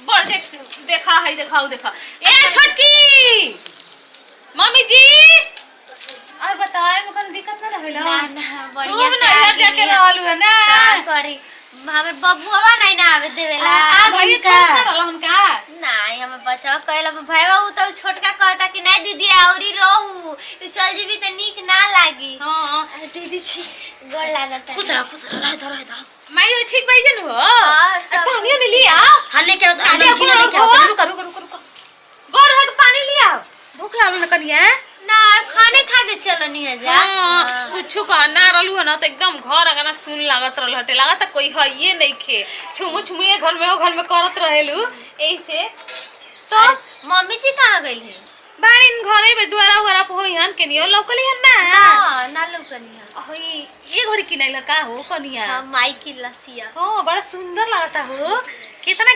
बढ़ जे देखा है देखाओ देखा ए छोटकी मम्मी जी और बताए मुकन दिक्कत ना रहेला ना बढ़िया खूब नजर जाके रहलू है ना का करी हमें बबुआ नहीं ना आवे देवेला आ भैया छोटका रहलन का नहीं हमें बचवा कहला भाईवा उ तो छोटका कहता कि नहीं दीदी औरी रहू तू चल जीबी त नीक ना लागी हां दीदी छी गोड़ लागत कुछ रह दो माई ठीक भाई जन हो हां सब पानी ने लिया हां लेके आओ लेके आओ रुको गोड़ है पानी लिया भूख लागल न कनिया ना खाने खा के चलनी है जा कुछ कहना रहलू है ना तो एकदम घर अगना सुन लागत रहल हटे लागत कोई है ये नहीं खे छुमु ये घर में करत रहेलू ऐसे तो मम्मी जी कहां गइल है बाड़ीन घरे में दुआरा उरा होइहन केनियो लौकली हन ना हां ना लौकनी है ओई ये घड़ी किनैला का हो कनिया हां माई की लसिया हां बड़ा सुंदर लागता हो कितना